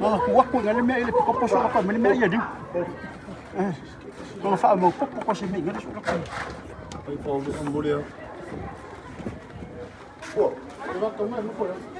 Kuaku ngale me ile ko so ko me ia diu. Ko fa mo ko se me ngale so ko. Ai fo mo mulher. Pô, eu vou tomar no coração.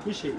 Michel.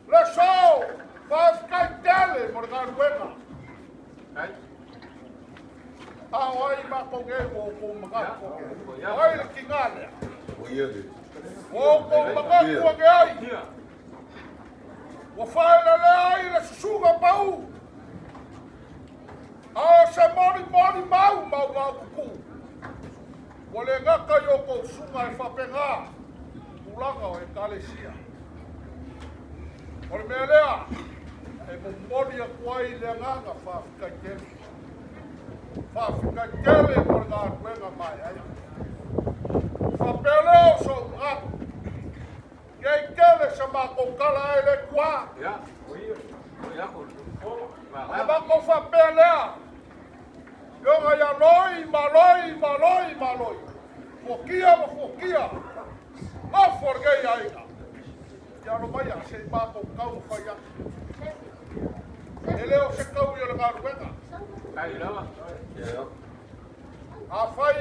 Le show! Vai ficar em tele, Morgado Buena! ai ma ko nge ko mga ko. Ai le kingale. O ko mga ko nge ai. Wa fai la le ai le suga pau. A se mori mau ku. Wa le ngaka yo ko sunga e whapenga. Ulanga o e kalesia. O le mea lea. E mumoni a kuai le nganga whawhikai tele. Whawhikai tele por ngā ruenga mai ai. Whapeleo so ngāku. Kei tele sa mako kala e le kua. E mako whapelea. Yonga ya maloi. Fokia. Ma forgei aiga. Ya no mai a se mako kau whaia. E leo se kau i o le ngā ruenga. A whai,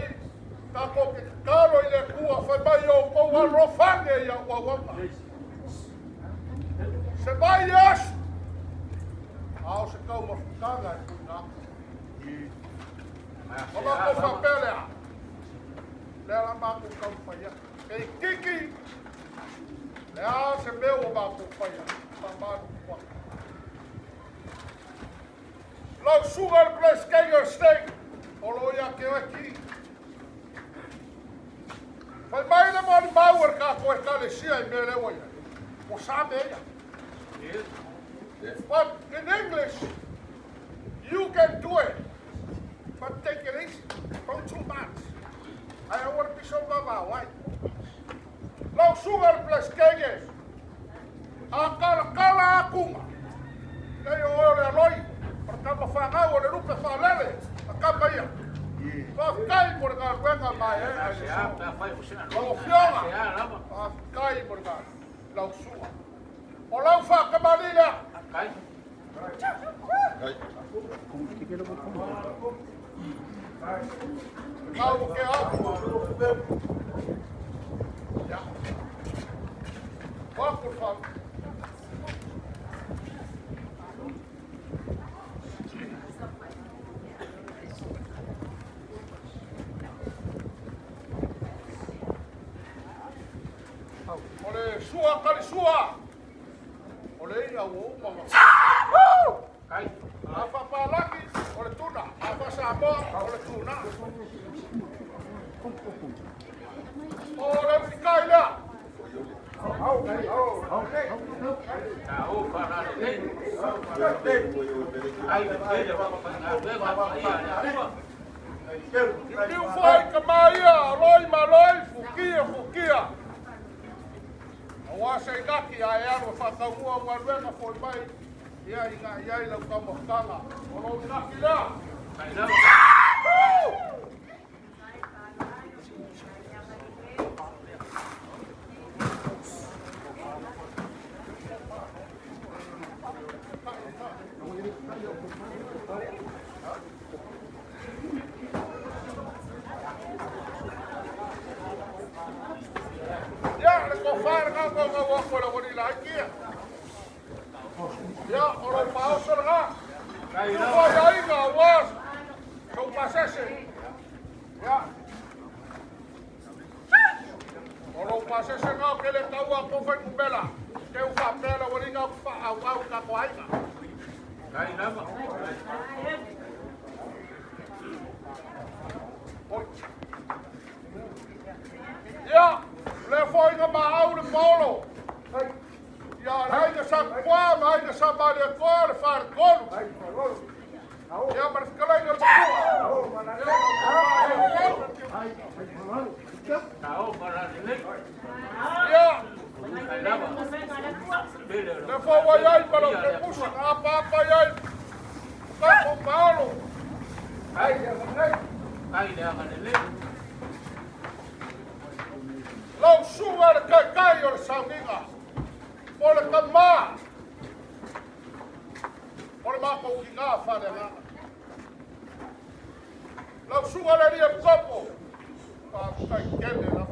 tako ke karo i le kua, whai mai o kou arofange i a uawanga. Se mai asu. Ao se kau mawhukanga e kuna. O mako whapelea. Lea mako kau whaia. Kei kiki. Lea se meu o mako whaia. Tamanu kwa. Lau sugar place Kager Steak. Olo ia ke aki. Fai mai le mani mauer ka ko e kalesia i mele oia. O sabe ia. But in English, you can do it. But take it easy. Don't too much. I want to be so baba, why? Lau sugar place Kager. A kala akuma. Nei o ore aloi. Kama whangau o le rupe whalele, a kama ia. Whakai mo ngā ruenga mai e. Lau whionga. Whakai mo ngā lau sua. O lau whakamanila. Kau ke aku. Ya. Wakur whang. Sua kali sua. Ole ia o mama. Kai. Apa palaki ole tuna. Apa sabo ole tuna. Ole fikai la. You foi kamaia, roi maloi, fukia. Wa se ngaki a e aro whakaua ua ruenga foi mai. Ia i lau kamokanga. O lau ngaki la. Ya, orang mau serga. Kau jadi ngawas. Kau pasese. Ya. Orang pasese ngau kele tahu aku fai kumbela. Kau kapela wali ngau au kaku aina. Kai nama. Ya, le foi ngamau de polo. Ja, hij is aan het kwam, hij is aan bij de koren van het koren. Ja, maar het kan alleen ja. Daarvoor waar jij maar op de moesten, apa jij. Kijk op Paulo. Hij is aan het leven. Lau suar kai or sanginga. Ole kama. Ole ma ko kinga fa de na. Lau suar ali e kopo. Pa kai kende na.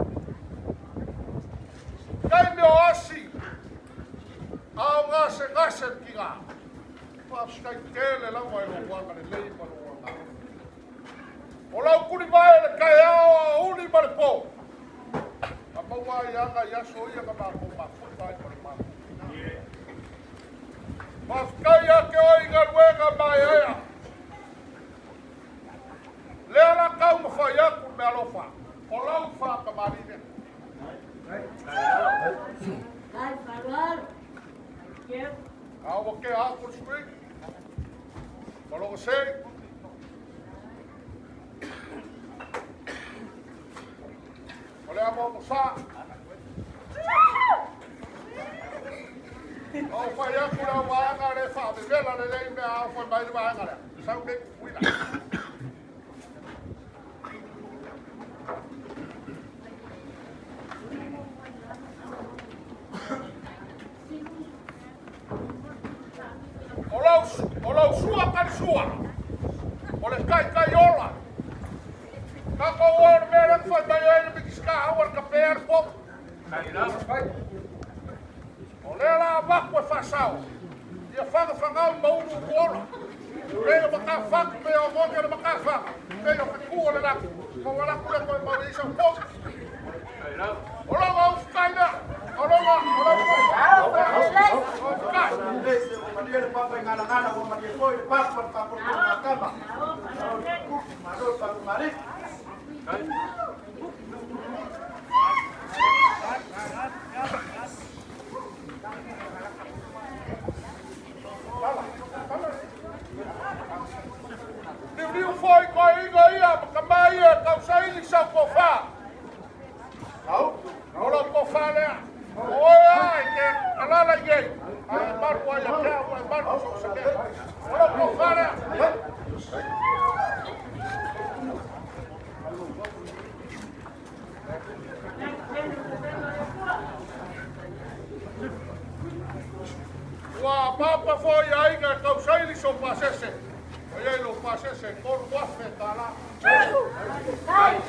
Kai me oasi. Au ngase kinga. Pa kai kele la mo e lo wanga le lei pa lo wanga. le kai ao uni ma le po. A maua ia nga ia so ia ka mako mako tai pare mako. Mafkai a ke oi nga ruenga mai ea. Lea la kau ma whai aku me alofa. O lau wha ka marine. Awa ke Apple Street. Malongo se. Ole amo mo sa. Au whai aku na waanga re wha. Me vela le lei mea au whai mai waanga re. Sau ne kuina. O lau sua kan sua. O le kai ola. Ka ko or meren fa mai ele bikiska awar ka per pop. O le la ba ko fa sao. Ia fa ngau mau no ola. Pero maka fa me o mo ke maka fa. Pero ka ku ole la. Ko wala ku le ko mau isa pop. O la au skaina. O la Maria papa ngala-ngala ko Maria foi papa papa kama. Maro papa mari. Niu foi coi ia kamai ka sai li sa ko fa. Au, ora ko fa le. Oi, que ala la ye. Ai mar wa ya ka wa mar so se ke. Ora ko fa le. Wa papa foi aí que eu sei li so pasese. Oye, lo pasese por guafe tala. Ai.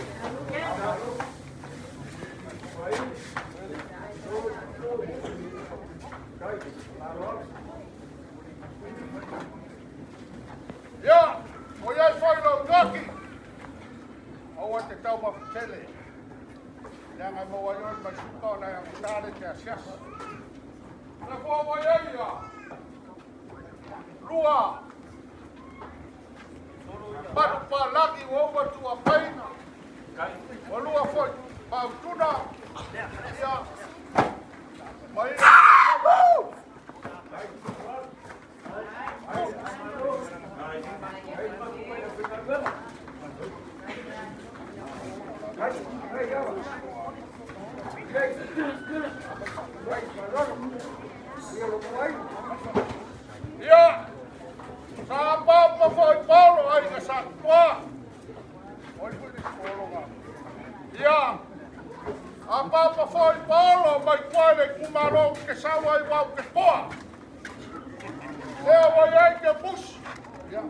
Ja, o jij foi no daki. O wat te tau ma tele. Ja, ma mo yo ma suka na ya tale te asias. Na po mo ya. Lua. Pa laki o wa tu a paina. O lua foi. Pa tuna. Ja. Mai. Ja, sa papa foi Paulo ai ka sa tua. Oi foi de Paulo. Ja. A papa foi Paulo mai quale kumaro ke sa wai wau ke poa. Eu olhei que puxa. Ja,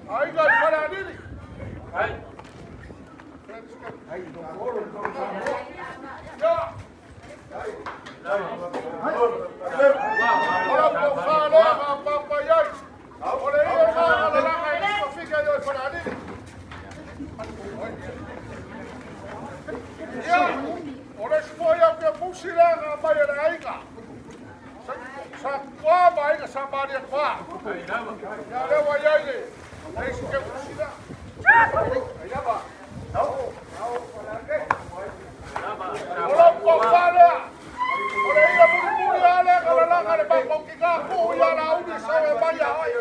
ai ga para nini. Ai. Ja. Ora por falar a papai aí. Ora ele fala lá na fica aí para ali. Ja. Ora foi a que pusila na baia aí cá. Sa qua mai ka sa Maria qua. Ja le wa aí. Aí se que pusila. Aí va. Ora por falar. Ora ia muri ale kala la kala ba ko ki ka ku ya na u ni sa ba ya ai.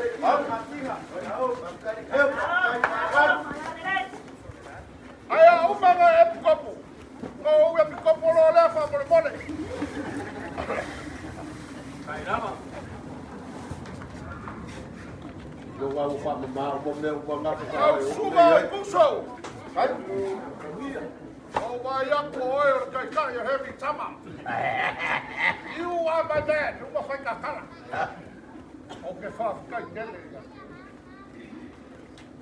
Ai a u ma e kopu. Ko u e kopu lo le fa mo mole. Eu vou fazer mal, vou me mandar para Au suga puso. Ai. O vai a ko e kai kai heavy tama. You are my dad. You must like a kala. O que fa kai dele.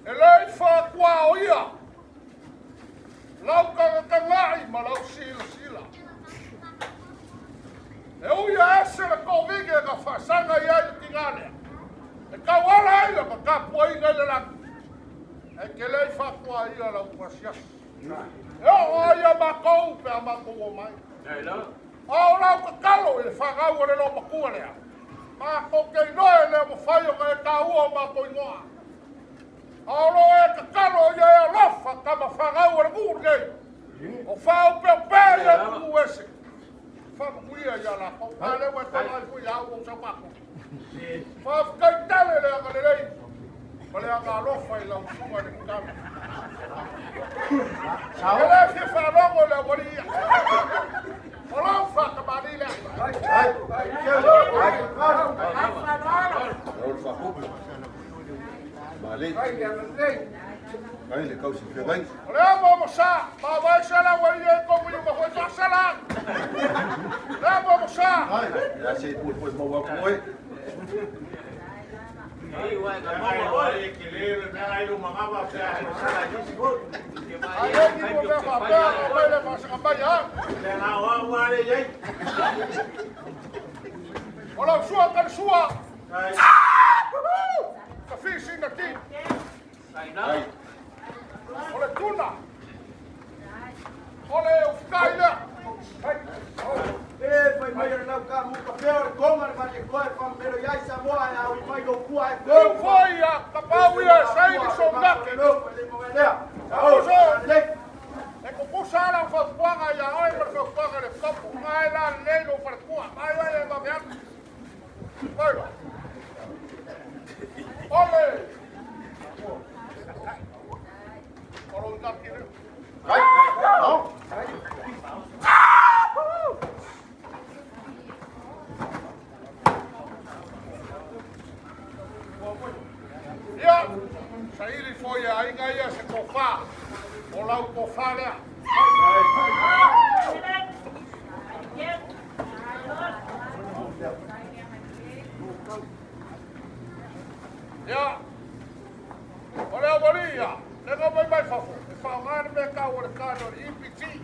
Elei fa qua o ia. Lau ka ngai ma lau sila. Eu ia essa ko vinga ka fa sanga ia tingale. E ka wala ia ka poi ngale la. E que lei fa qua ia la kwasia. Eu ia macou, pé macou o mai. Ao lá o calo, ele fagau o relo macua lea. Macou que não, ele mo fai o que cau o macou inoa. Ao lo e que calo ia e lofa, kama fagau o rego o fau pe pe ia ku ese. Fa ku ia ia la, o ale o tala ku ia o sa pa. Fa ka tale le ka le. Olha a lofa e lá o suma de cama. Ele se falou com a bolinha. Olha o faca marilha. Olha vamos lá, vai ser lá o dia como eu vou fazer lá. Vamos lá. Já sei depois vou comer. Aí que vou ver papel, vai levar essa campanha. Olha o sua, cara sua. Café sim daqui. Olha tuna. Olha o cailha. Foi melhor não cá muito pior como a gente corre com pero já se moa a o pai do cua é Não foi a capau ia sair de soldado. É com puxar a facuanga e a oi para facuanga de campo. Vai lá nem no farcua. Vai vai vai vai. Vai lá. Olha. Olha o daqui. Vai. Não. Ya, sair foi aí ganha se cofá. Olá o cofá né? Ya. Olha a bolinha. Leva mais fofo. Falar me cá o recado IPT.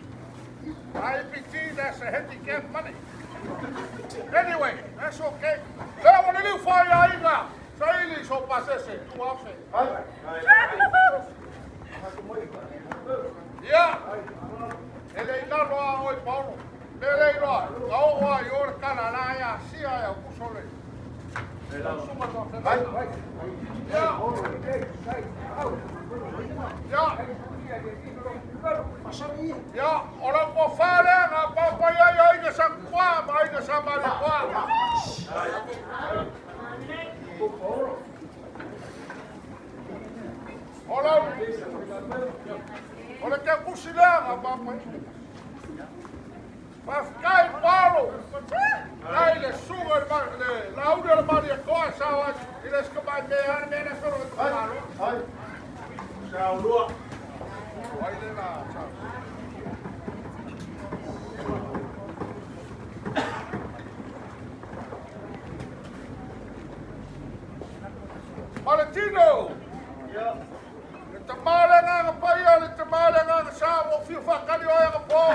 A IPT that's a handicap money. Anyway, that's okay. Leva ele foi aí lá. Saí só passei tu afe. Ya. Ele não lo oi Paulo. Ele não. Não vai or canala ya sia ya kusole. Vai. Ya. Ya. Ya, ora ko fale na papa ya que sa kwa, vai que sa mari kwa. Olha que cozinhar, papai. Vai ficar em Paulo. Aí ele suga, lá onde ele vai coisa, ele escapa de ar, ele é só o Paulo. Chào luôn. Vai lá, tchau. Valentino! Ito mala nga nga pa yan, ito mala nga nga sa o FIFA kanyo nga po.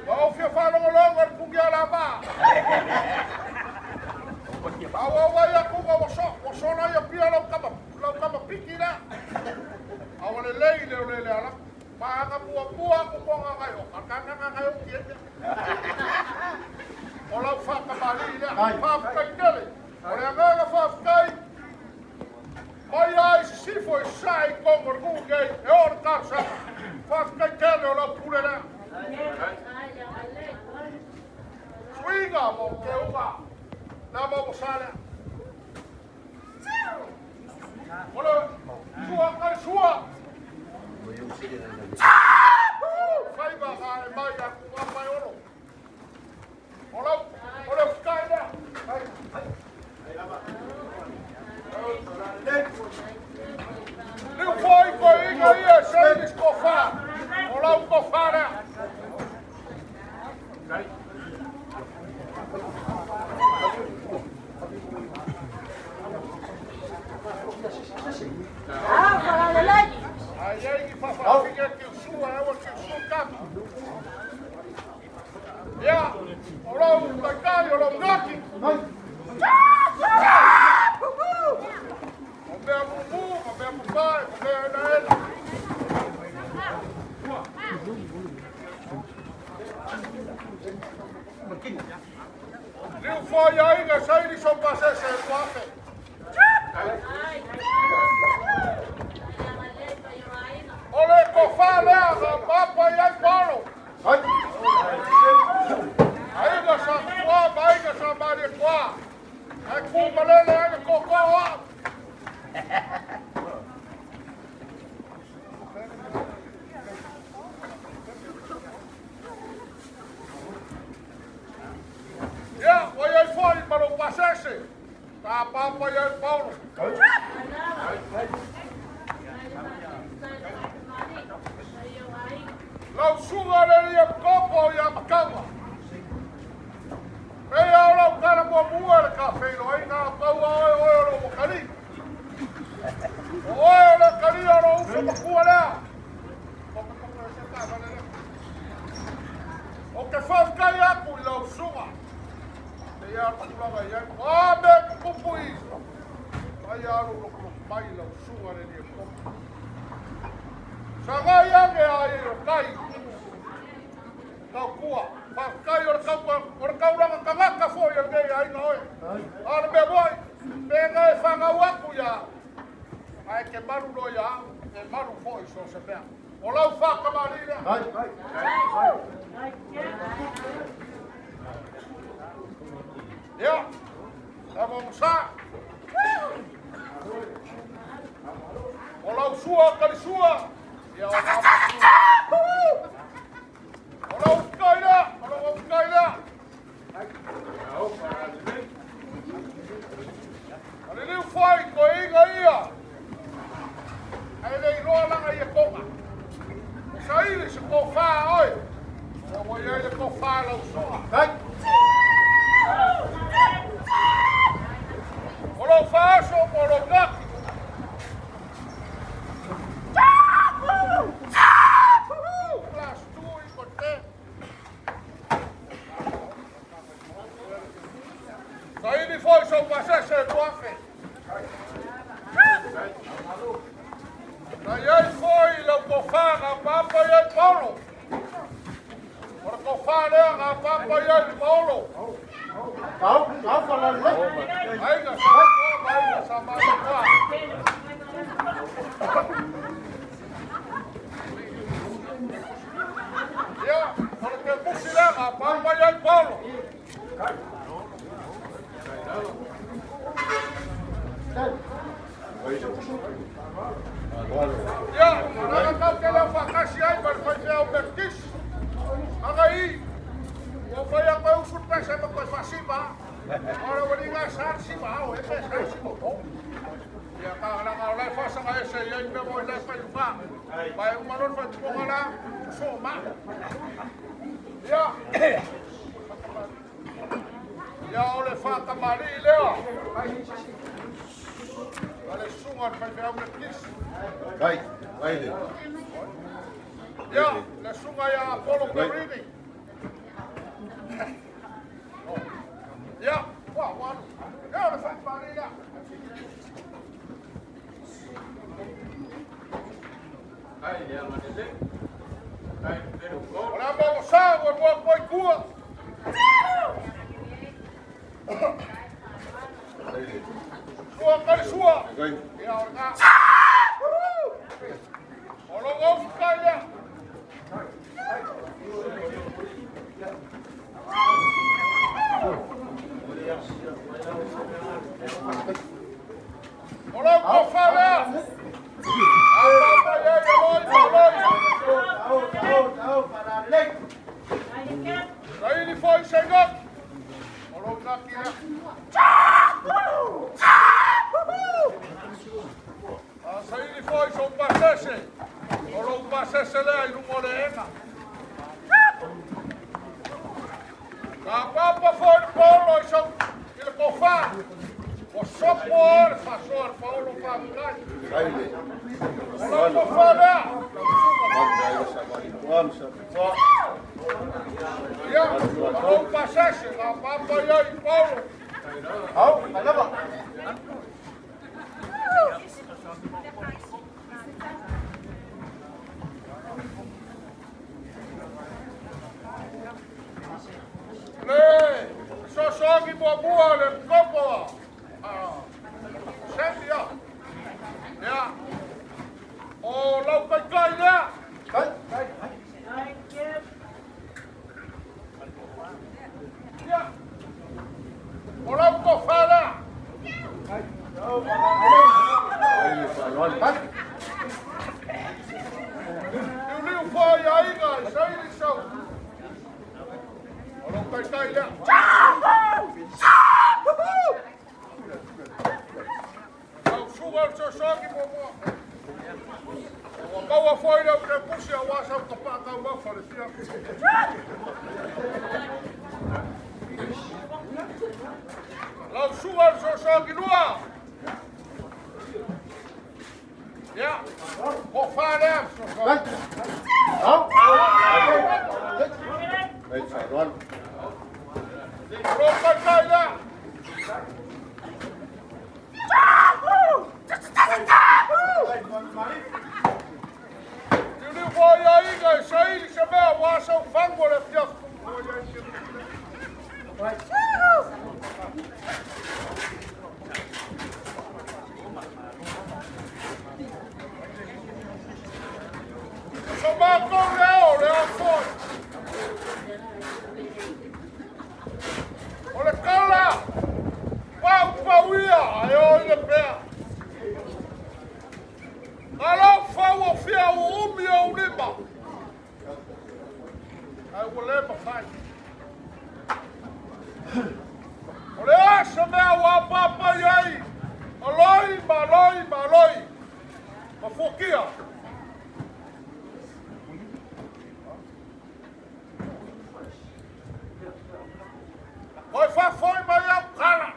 O FIFA longolongan kung yan ba? Awaway ako nga waso na yung pia lang kama piki na. Awalelay, lelele alam. Makakabuwa-buwa ko po nga kayo. Kakanga nga kayo kiyan. Walang fakabali na. Fafkay nila. Olha nga fafkay. Maya si foi sai com orgulho. É hora casa. Fafkay nila wala pula na. Swinga mo kaya ba? Nama mo sana. Wala. Suwa ka suwa. Fai ba ka maya ko pa yoro. Olha os caras. Não foi comigo aí, sem descofar. Olha o cofar, né? Aí que faz a filha que o sua é o que o sua capa. Ya, olha o cacai, olha o gaki. O meu bumbum, o meu bumbum. vai, ele. Liu foi aí, que sai de São Passeio, você guape. Ole, cofale, a papa e aí, Paulo. Aí, que sa guapa, aí, que sa mariquá. Aí, culpa, ele, cocô, ó. Ya, voy al foro para los pases. Está papa y el Paulo. Lau suga le el copo y a cama. Ve ahora un cara por el café, lo hay nada para hoy lo bocadí. Hoy lo quería lo uso para jugar. O que faz cair com lau suga. Ya tulanga ya abe kupuis ayaru lo baila suga le ni ko saga ya ke ai kai kua pa kai or kaura ka fo ya ke ai no ar be boy pega e fanga waku ya ai ke maru no ya e maru fo so se pea o la fa ka marina Ya, vamos a. Olá, sua, cari sua. Ya, olá, Ukaida, olá, Ukaida. Ali foi, coiga aí. Aí dei rola aí coca. Sai, se cofa, oi. Eu vou ir cofa lá sua. Vai. Olo faso olo gaki. Las tu y corté. Sai mi foi so pasese do afe. Aí foi lo cofaga papa e el Paulo. Por cofaga a papa e el Paulo. Não, falando. Aí, sama ya, porque pusieron a Pampa y al Pablo. Ya, ahora que la vacación hay para fazer o mertis. Aí, eu fui a coisa surpresa para coisa cima. Ahora vou ligar a cima, o esse é cima. E a lá faça a esse e aí me vou lá para jogar. Vai uma noite para jogar lá, soma. Ya. Ya ole faca Marília. Olha sunga para ver o mertis. Vai, vai. Ya, le sunga ya Apollo Perini. Ya, wah, ya ole faca Marília. Olha vamos água, boa coicua. Sua, cari sua. E a orga. Olha vamos cair. Olha o falha. Aí ele foi chegando. Olha aqui, né? Aí ele foi, só passasse. Olha o passasse lá, no Morena. A papa foi no Paulo, ele cofá. O só por fazer Paulo para ficar. Olha o cofá. Ya, kalau pasase, apa-apa ya Paulo. Au, ada apa? mua le kopo. Sendia. Ya. O lau kai lea. Kai. Ya. O lau kofala. Eu li o pai aí, guys. Sai de chão. O lau kai lea. Au sugar so soki mo. O kaua foi le ke pusi a wasa ka pa ka ma fa le fia. Lau sugar so soki lua. Ja, o fare so soki. Right side, one. Lau kai lea. Ele vai aí, guys. Aí, deixa eu ver. O acha o fango le fia. Só marcou o Leão foi. Olha, cala! Pau, ia! Aí, olha, pé. Kalau fau fia o umi o lima. Ai o lema fai. Ole acha me o papa aí. Aloi. Ma fokia. Oi fa foi mai au kala.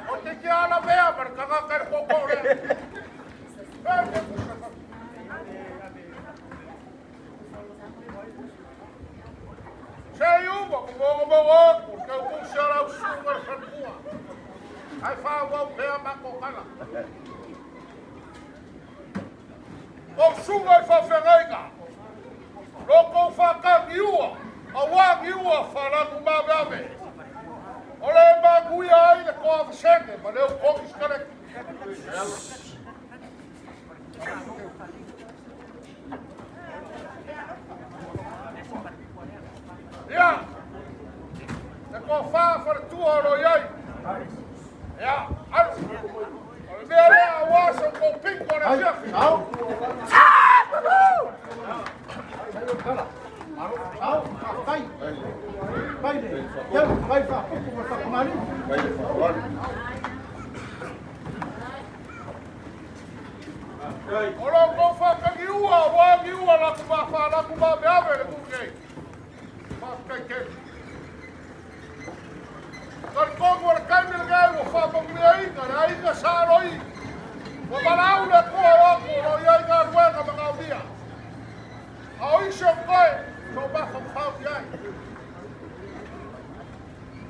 O te que ala vea per caga car kokore. Sei uma, como porque eu vou chorar o sugar santua. Aí fala, o pé a macocana. O sugar fa ferreira. Loco fa cagiua. A wagiua fala com uma bebe. Olha baguia aí, le coa sente, mas eu coco escare. Ja, dat komt vaak voor de toehoorder jij. Ja, alles. Weer een was een pink voor een chef. Olo ko fa ka giua, wa giua la ku ba be ave le ku ke. Mas ke. Kar ko mo ka mi ga wo fa ba mi ai ka sa roi. Wa balau le ko lo ya ga wa ka ba ga dia. Ai sho kai, so ba fa ya.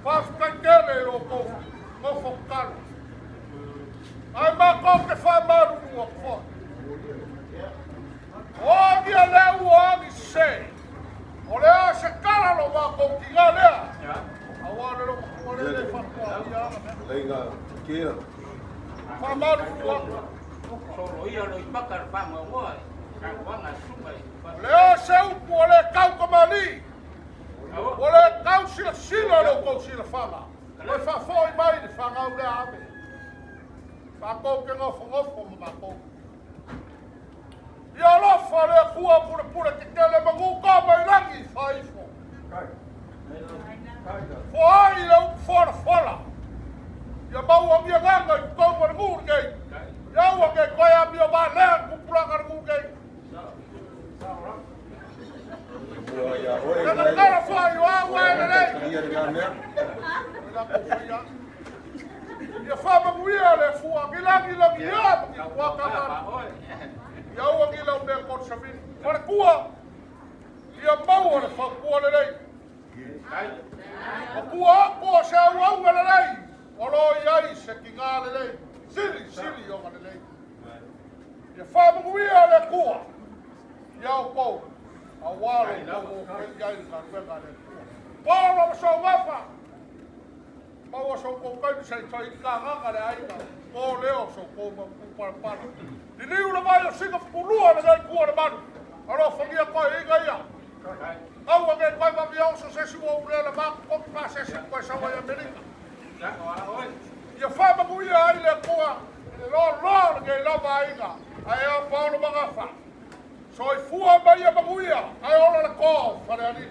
Fa ka ke le lo ko fo ka. Ai ma ko ke fa ma ru ko. Oggi alle uomini sei. Olha se cara lo va con chi galea. Agora lo vuole le fa qua. Venga, quiero. Fa mal qua. Solo io lo impaccar fama vuoi. Quando suma. Le se un vuole cau come lì. Vuole cau sila lo con sila fama. Le fa foi mai di fa ave ave. Fa con che no fo ma con. Ia lofa le kua pura ki tele mangu ka mai langi faifo. Fo ai le fora fora. Ia mau a mia ganga i tau mar ngurgei. Ia ua ke koe a mia ba lea kupura kar ngurgei. Kaka kara fai o a wae lei. Ia fa mangu ia le fua ki langi ia ki kua kamara. Ia ua ki lau mea kor savini. Whare kua, ia mau le whakua le rei. O kua kua se au au le rei. Oro iai se ki ngā le rei. Sili o ngā le rei. Ia whamunguia le kua. Ia o kou. A wālo kou o kei iai ngā ruenga le kua. Pāra ma sau wafa. Mau so ko kai sai sai ka nga le ai ka. Ko leo so ko ma para para. Ni ni una mai singa pulua na dai kuara man. Alo fongia ko e ga ia. Au nge ko ma bio so se su o le ma ko pa se se ko sa wa Amerika. Ia fa ma ku ia ai le koa. Lo nge la mai ga. Ai a pa no ma fa. So i fua mai a ma ia. Ai ola le ko fa le ani.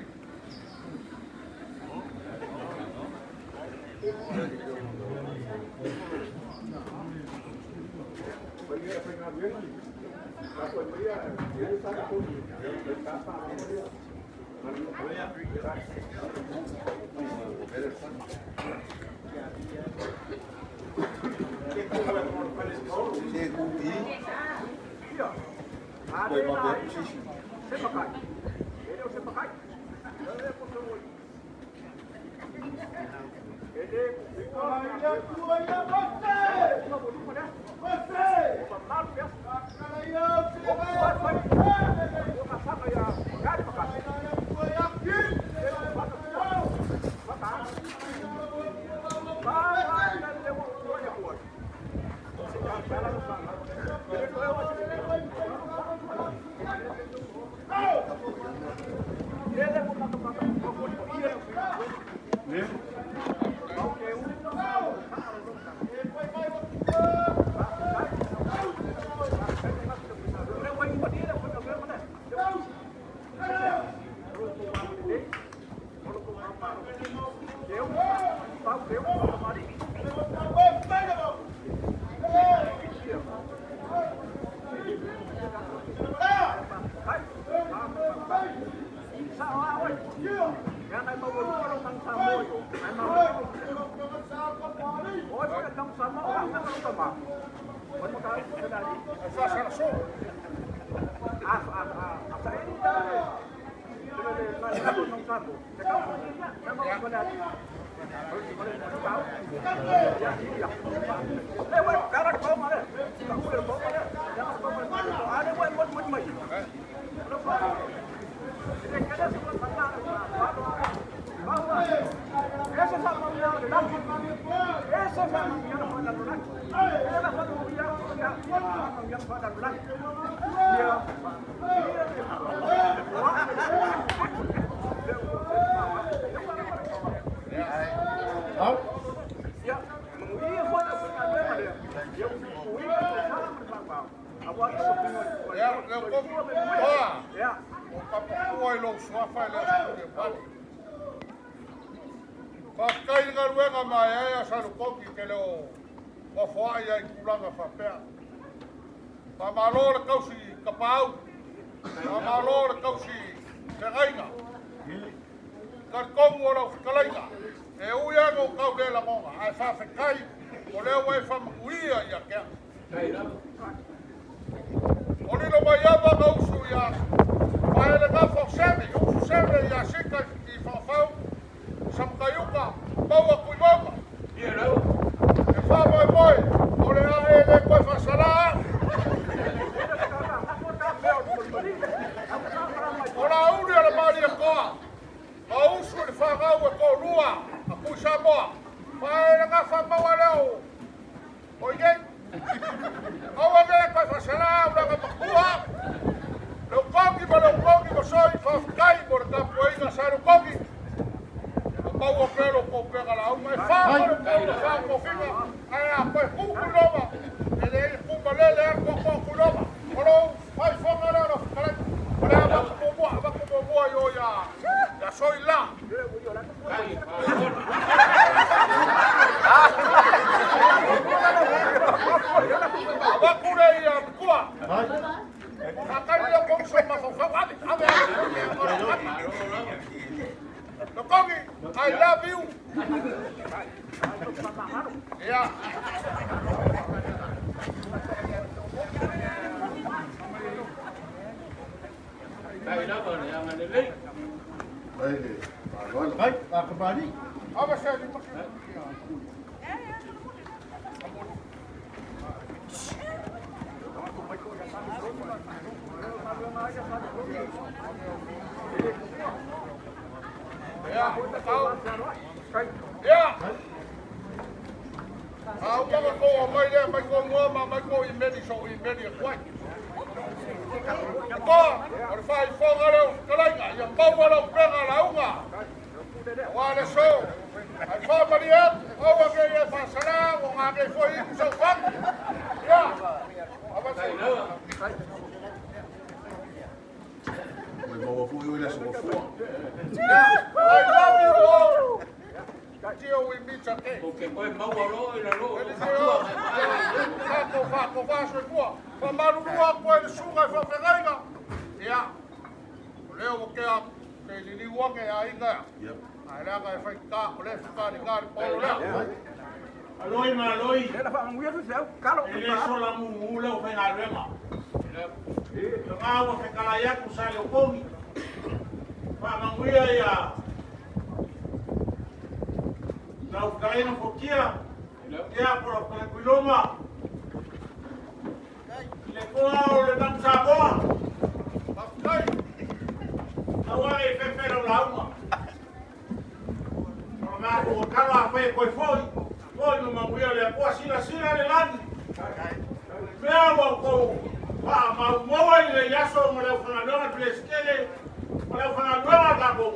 Kai nga ruenga mai ai sa no koki ke lo o foai ai kulanga fa pea. Pa malor kausi kapau. Pa malor kausi tegainga. Ka kongo ora fikalainga. E uia go kau de la monga. Ai fa fekai o leo wai fa muia ia ke. Oni no mai aba kausu ia. Pa ele ka fo sebe, o sebe ia sika i fa fa. Samkayuka, bawa kuibama. Ia rau. E wha moi, ore a e le koe whasara. Ora uri ala mari a koa. A usu ni whagau e ko rua, a kui Samoa. Whae nga whamaua leo. O iei. Aua nge koe whasara, ura nga makua. Leo kongi ma soi, whawhikai mo re kapueinga saru kongi. Mau pero ko pega la uma e fa ko figa ai a ko ku nova ele ku balele ko nova oro fai fonga la kala para ba ko bo yo ya soy la ba ku re ya ku acá yo con so ma fa a ver Kogi, I love you. Yeah. Hai, tak kembali. Apa saya dimaksud? Ya, tahu. Ya. so in many a quite. Ko, or fai fonga leo kalainga, ia pau leo pega launga. Wale so, ai fa maria, o ke ia fa sala, o nga ke foi so fang. Ya. Apa sai no? Mai mau fu eu ele só fu. I love you all. Tio we meet again. Porque foi mau alo e lo. Ko fa so ko. Pa maru lua ko e sunga fa pegaina. Ya. Leo ke a ke li wa ke a inga. Yep. Ai la ka fa ta ko le fa ni ga po le. Aloi maloi. Ela fala, mulher do céu, cala o Ele só la mumula o fenga rema. Ngao fe kala ya ku sale o pongi. Pa manguia ya. Na o kalaina fokia. Ya por o kuloma. Le poa o le tam saboa. Pakai. Agora e fefero lauma. Por ma o kala fe coi foi. Foi no manguia le poa sila le lani. Mea wa ko pa ma mo le yaso mo le fana no pleskele mo le fana no ga bo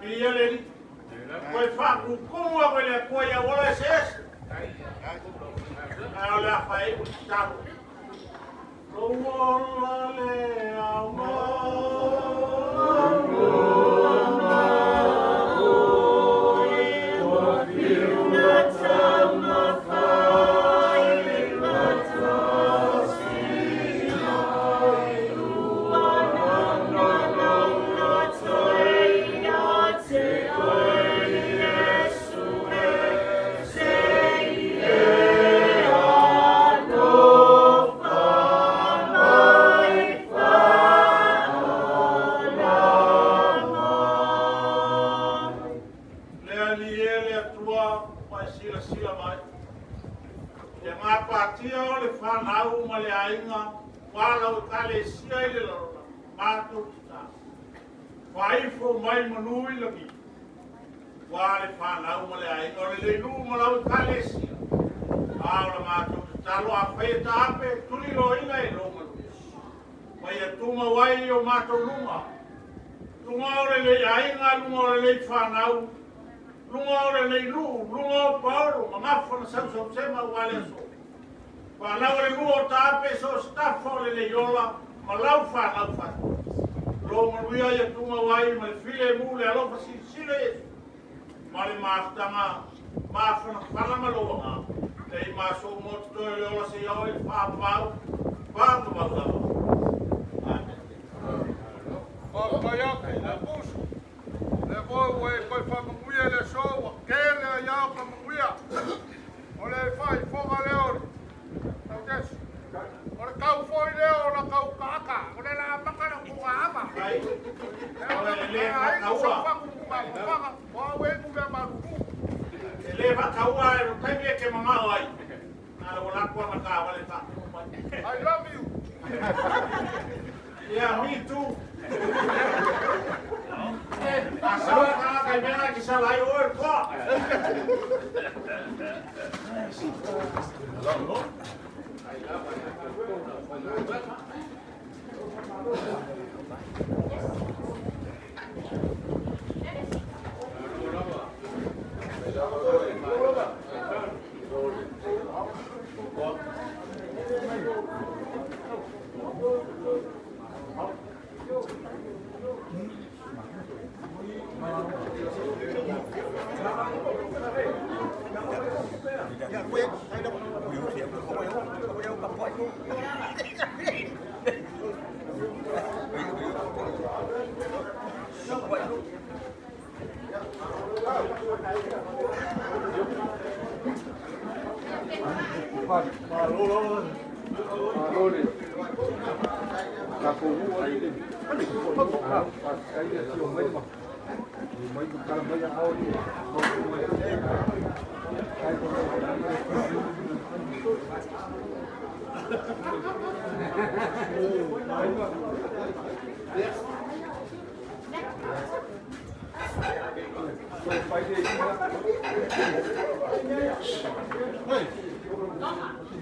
ni yele ko fa ku ku wa le ko ya wala ses ala fa e ta lo mo le amo Vai for mai manui lagi. Wale fana o mole ai, o le lu mo la kalesi. Aula ma tu talo a feita ape, tuli lo ina e lo mo. Mai tu ma wai o ma to luma. Lunga o le ai nga lunga o le fana o. Lunga o le lu, lunga o pauro, ma fona sa so sema wale so. Wa la o le lu o tape so staffo le yola, ma la fana o fa. Lo maruia ia tuma wai ma file mu le alofa si sile male maftanga mafana fala malonga dei maso motto le ola se yo il fa pa ba ba Ba ya ko bus. Le vo we ko fa muia le so, ke le ya ko muia. Ole fai foga le ori. Tau des. Ora kau foi le ora kau kaka. Ole la makana ku ama. ai le kaua le va kaua e rotai ke mama ai na lo la kwa maka wale ta I love you. yeah me too asal ka ka bena ki salai or ko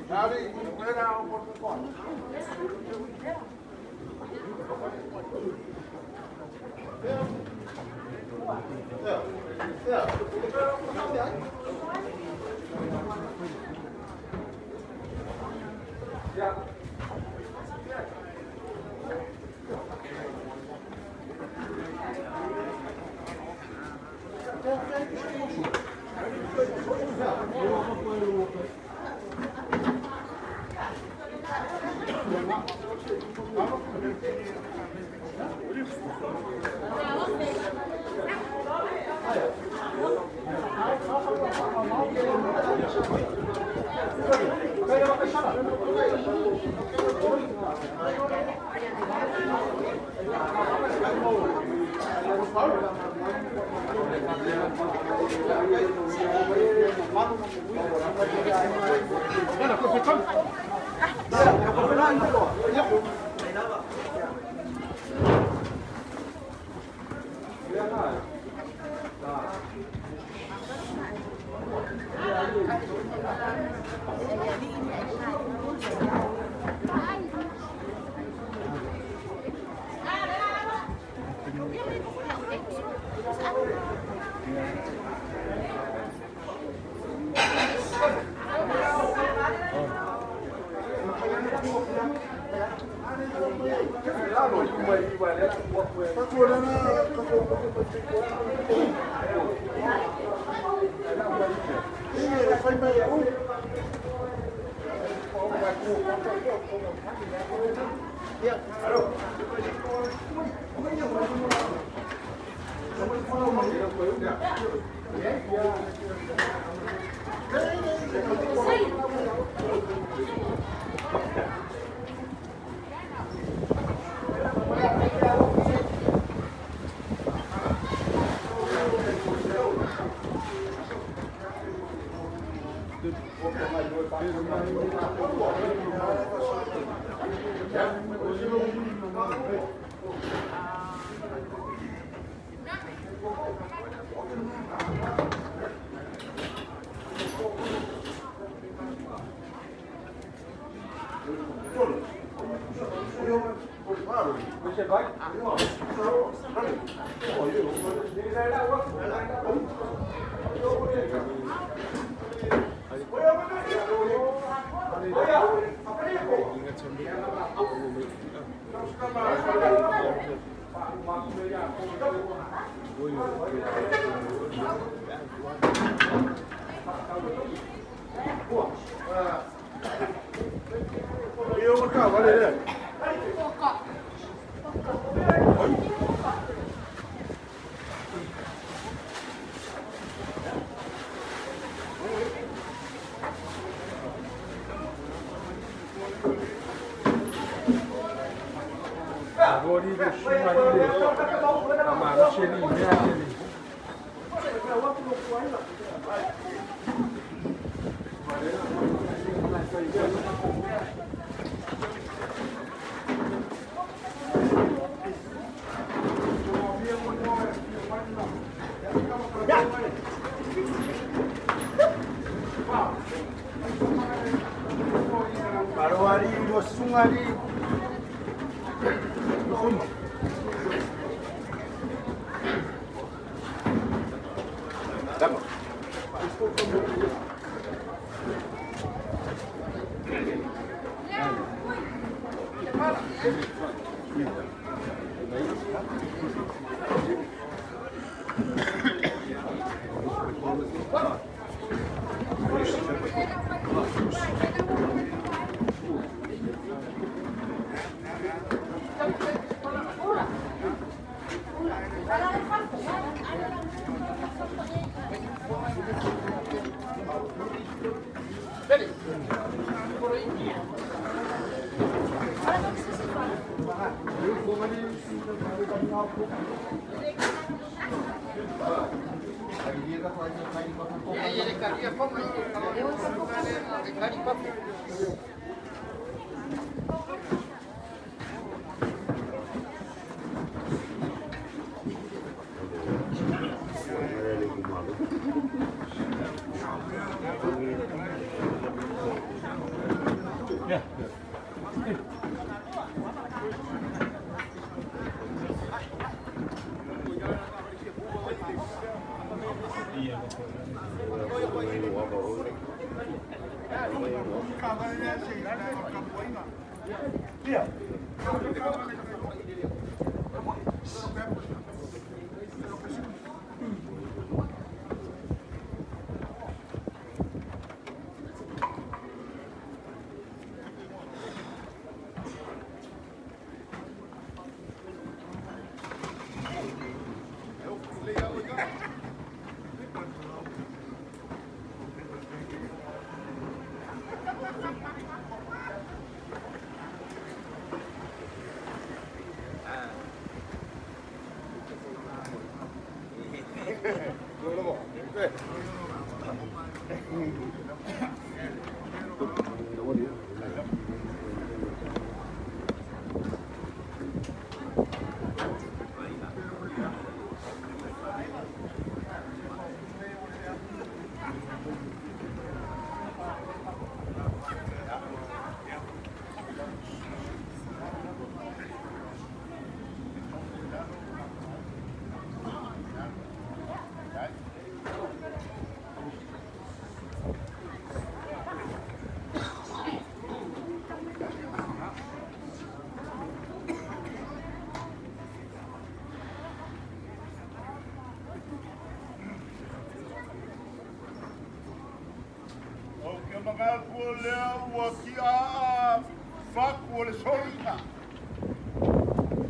Dari, era un portugués.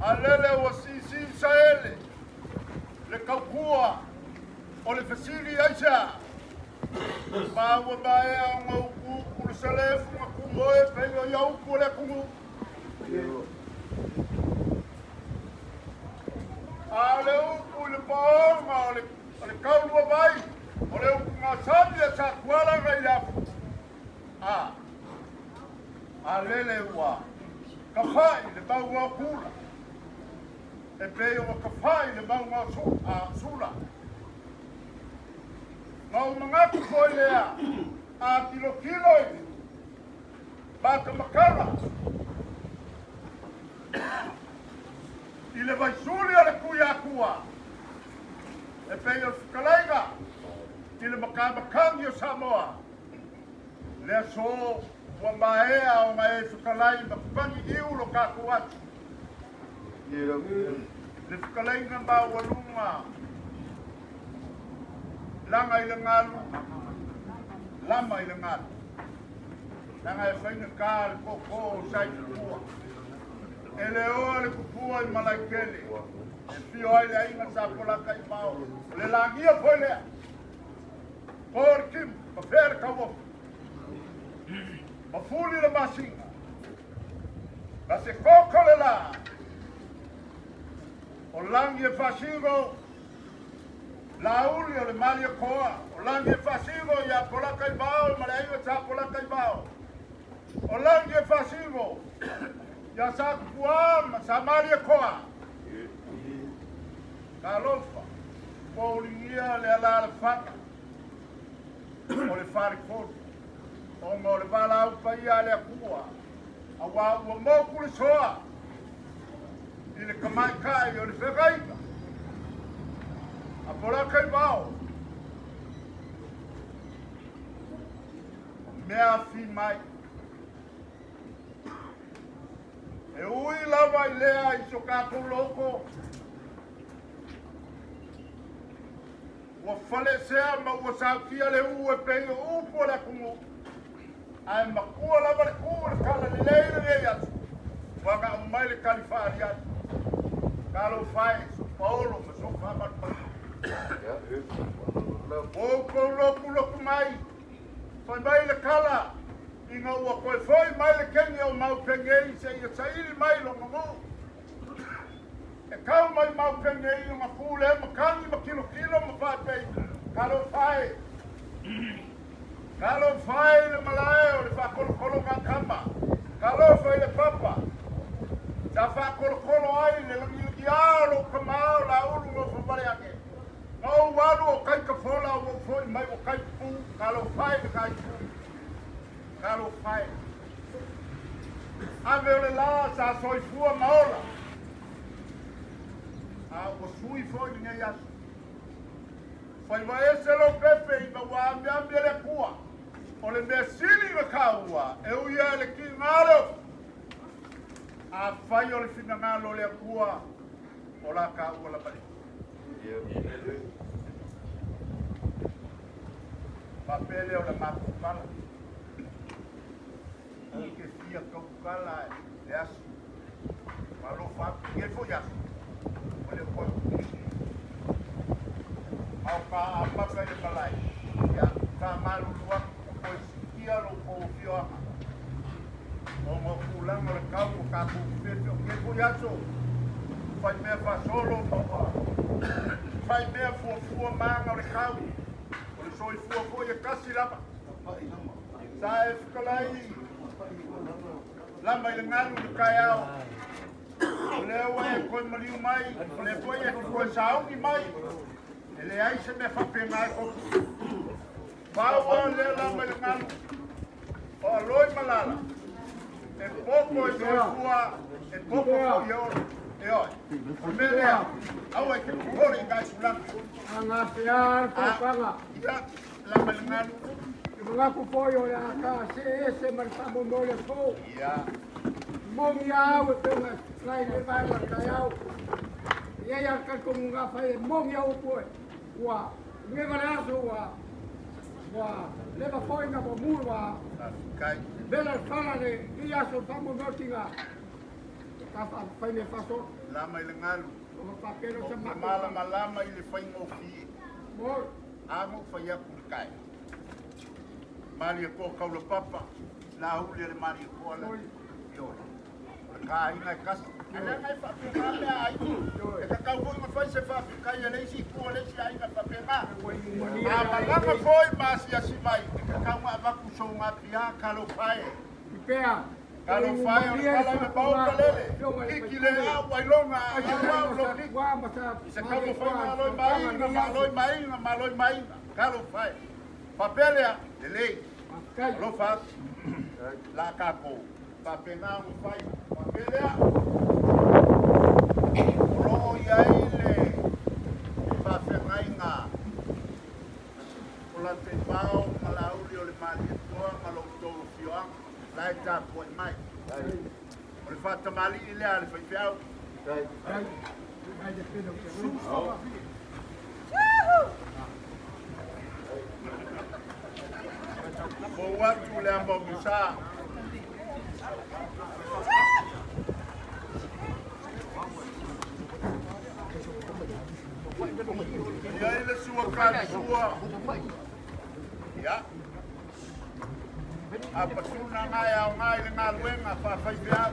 Alele o sisi saele le kaukua o le fasili aisa ma wa mai a ngau ku salef ma ku moe pe yo yau ku le ku ale u le pa ma le kau wa mai o le ma sabia sa kwala ga ya a alele wa kafai le tau wa kula e pei o kafai le maunga sula. Ngau mangatu koe lea, a kilo i, baka makala. I le vaisuli ale kuia kua, e pei o whakaleiga, i le makamakangi o Samoa. Lea so, wa maea o ngai whakalai, makapangi iu lo kakuatu. Le whakalenga mā walunga langa i le ngalu lama i le ngalu langa e whaina kā le koko o sai kukua e le oa le kukua i malaikele e pio ai le ainga sa polaka i mao le langia poi lea por kim pa where ka wofu ma fuli le masinga ka se koko le la o langi e whasigo, la uli o le mali o koa. O langi e whasigo i a polaka i bao, ma le aiwa sa polaka i bao. O langi e whasigo, i a sa kukua, ma sa mali o koa. Ka lofa, po ulingia le ala le whaka. O le whare kodu. O ngā le wala upa ia le akua. A wā ua moku le soa. I le kamai kai o le whekaika. A polaka i wao. Mea fi mai. E ui lava i lea i so kato loko. Ua whale sea ma ua saukia le ue pei o upo le kungu. Ai makua lava le kua le kala le leire le atu. Wanga umai le kalifari atu. Kalo fai, Paulo, mas o fama o loku mai. Fai mai le kala. Inga ua koe foi mai le kengi o mau pengei se ia sairi mai lo mamu. E kau mai mau pengei o mafule, makangi ma kilo ma fai pei. Kalo fai le malae o le whakolo ngā kama. Kalo fai le papa. Ta whakolo ai le langi Iaro kamau la ulu ngo fumare ake. Ngau walu o kai ka fola o foi mai o kai pu kalo fai ka kai. Kalo fai. Ave o le la sa soifua maola. A o sui foi ni ia. Fai vai ese lo pepe i wa ambi le kua. O le mesili wa kaua. E u ia le ki ngalo. A fai o le fina ngalo le kua. O la kaua la bali. Papele o le makupala. Ke fia kaukala e asu. Malo fa ke fo ya. O le ko. Au ka apa ka le balai. Ya ka malu wa ko sikia lo ko fio. O mo kulang le ka ku fio ke fo ya so. Fai me fa solo papa. Fai me fo manga o le kau. O le soi fo e kasi lapa. Sa e fikalai. Lama i le ngalu le kai au. Le ua e koe mariu mai. Le koe e koe saungi mai. E le ai se me whapenga e koku. Pāua le lama i le ngalu. O aloi malala. E poko e soifua. E poko i ora. E oi. O me lea. Au e ke kuhori i kai sulanga. Anga pear kopanga. Ia lama i le ngalu. Mga kupoyo ya ka se martamo no le ko. Ia. Mongi au e tunga lai le vai wa kai au. Ia ya ka ko mga fai mongi au ko. Wa me va so wa le va foi na mo wa. Kai. Bela fala de ia so tamo no tinga. Ka fa fai le faso. Lama i le ngalu. O papero se ma. Mala malama i le fai ngofi. Mo Amo fai aku kai. Mali ko kaula papa la uli le mali ko la yo ka ina kas ana ngai fa pe male ai e ka ka foi ma fai se fa ka ia le si ko le si ai ka pa pe ma a malanga foi ma si asi mai ka ka ma va ku so ma pia ka lo fai pea. ka lo fai o ka la me pa o lele ki le a wai longa a lo ni Wa masa. se ka lo foi ma lo mai ka lo fai papelea lei Kai. lo fa la capo papena un fai papelea lo ya ile fa fenainga ola te pao mala uri o le mali toa malo to fio la ta ko mai o le fa tamali ile ale fa fiao Kai. Kai de pedo que. Ko watu le amba musa. Ya ile sua kali sua. Ya. Apa suna ngai au ngai le ngaluenga fa fai bia.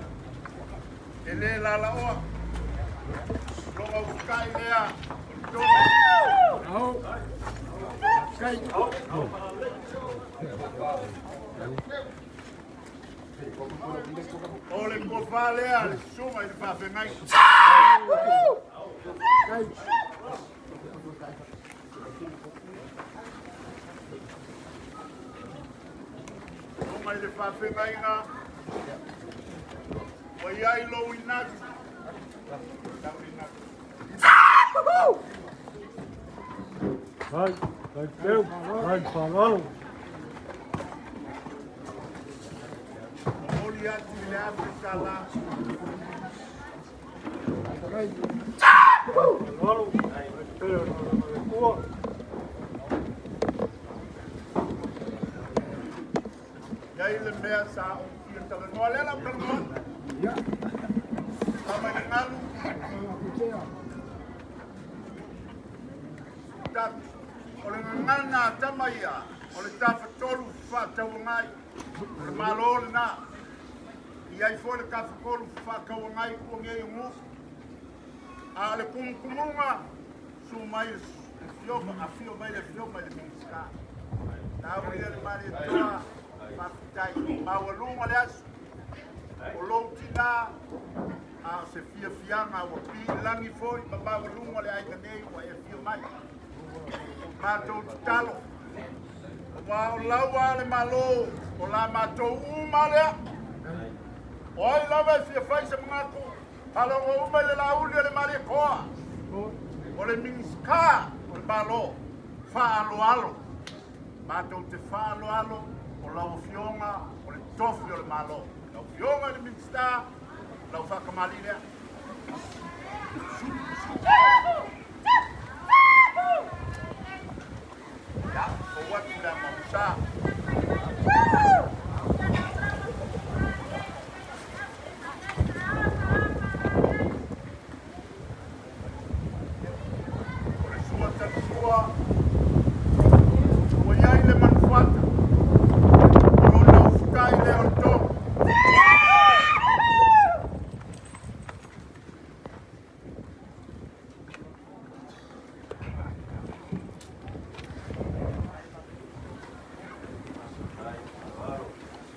Ele la la o. Lo kai lea. Au. Kai. Ole ko vale al suma il fa fenai. Kai. Suma il fa fenai na. Oi ai lo inat. Vai teu, vai falou. Oli atu le abre sala. Kai. Falou. Ya ile mea sa o kia tala. No ale la tala. Ya. Ama ni ngalu. Tak. Ole ngana tamaya. Ole tafa tolu fa tawangai. Ole malol na. Ia i fole ka fukolu fa kawangai ko ngai mu. Ale kumunga. Sumai fioma a fio mai le fioma le minska. Na uri le mari toa. Mafitai. Mawalunga le asu. O lou tina a se fia fianga o pi langi foi baba o lungo le ai kanei o e fio mai matou talo wa o laua le malo o la matou umale Oi lava se fai se mangaku. Alo o uma le lauli le mare koa. O le minska o le balo. Fa alo alo. Mato te fa alo alo o lau fionga o le tofi o le malo. Lau fionga le minsta lau fa kamali lea. Ya, o watu le mamusa.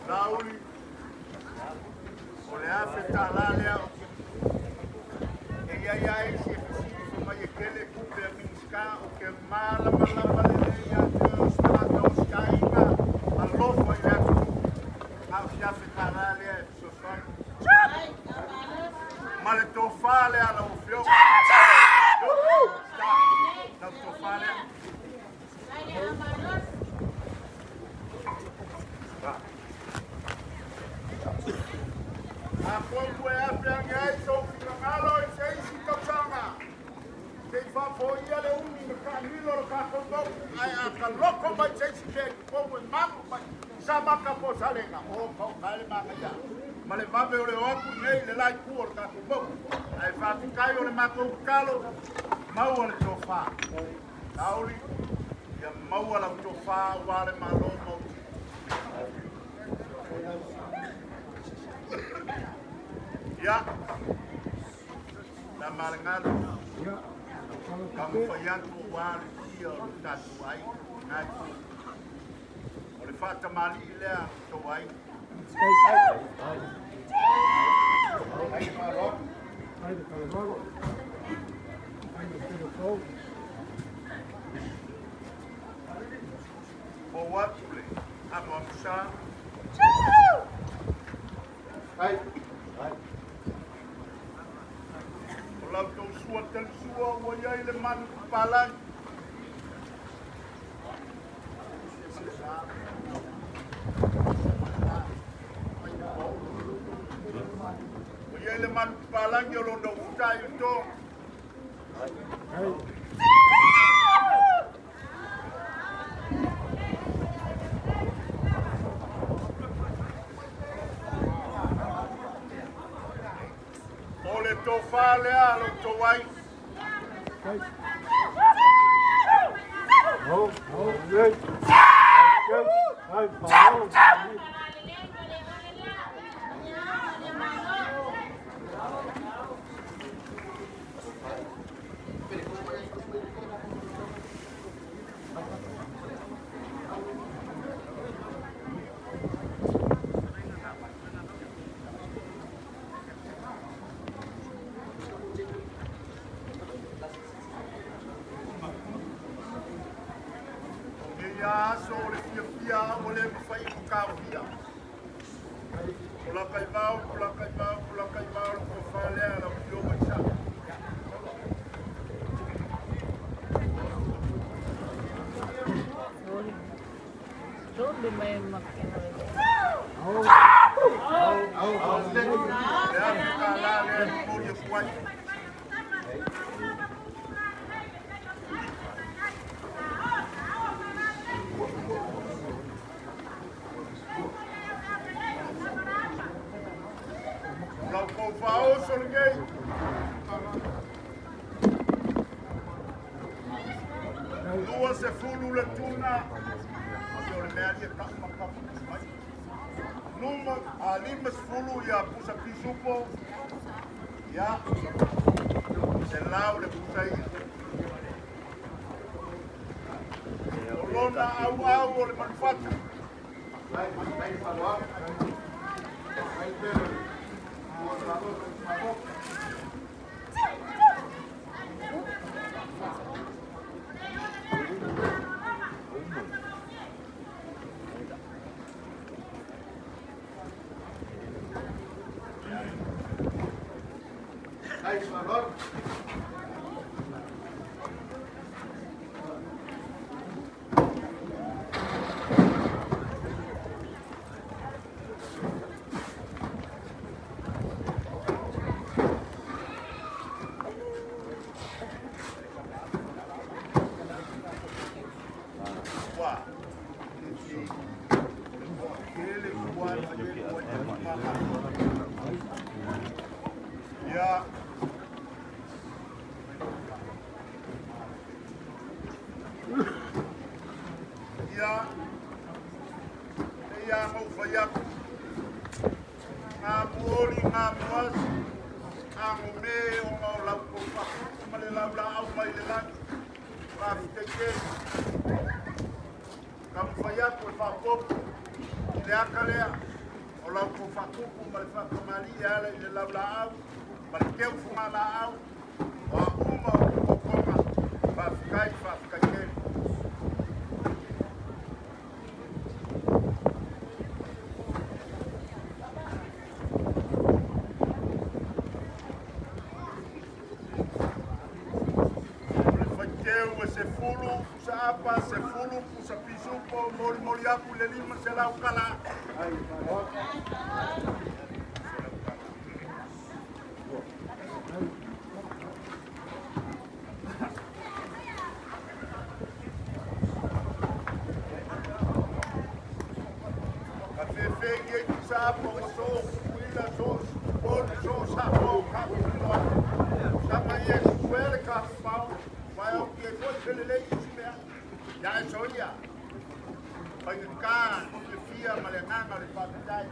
Lauli, o le afe tālalea, e ai se fisiki mai e kele kupe a minska o ke malama le ia te strata o skainga, a lofa i atu, au se afe tālalea e sosonu. Ma le tō whale ala o whio. Nau tō whale. A kōku e ape ange ai so whingangalo e se isi kautanga. Te whafo ia le umi me ka nilo lo ka kondok. Ai a ka loko mai se isi ke kōku e maku mai. Sa maka po salenga. O kau kale maka ia. Ma le mabe o le oku nei le lai kua o ka kondok. Ai whatikai o le mako kalo. Mau o le tō wha. Tauri. Ia mau ala o tō wha wale malo mau. Ya, na marangalo. Kamu fayantu wale ia o tatu ai, ngai. O le fata mali ilea to ai. O watu le, amamsa. Ai. O lau tau sua tel sua ua iai le manu palan. O iai le manu palan i o londo utai o tō. Tō whale alo tō wai. Ia so le fia o le fai o kawia. Kula kai mau, kula kai mau, kula kai mau ko fale ala o yo macha. Todo meio máquina. Ya ka la le mo ye kwai. Lau kou whao solingei. Lua se fulu le tuna. O le mea lia kama kama. Numa a limas fulu ia pusa pisupo. Ia. Se lau le pusa ia. O lona au o le manufata. Ai, valor. Ya. Ya. Ya mau fayak. Ngapuri ngapuas. Ang me o mau lau ko pa. Male lau la au mai le lan. Ka teke. Kam fayak ko fa pop. Le akalea. O lau ko fa kupu male fa kamali ala le lau la au. Male keu funga la au. O uma o koma. Fa fikai kele. Se fulu, sa apa, se fulu, sa pisupo, mori aku le lima se lau kala. Kafefe ye sa apa, so kuila so, so sa po kapu no. Sama ye suele ka pau. Vai o que foi pelo leite mea. Ya é soia. Vai cá, que fia malenganga le papai.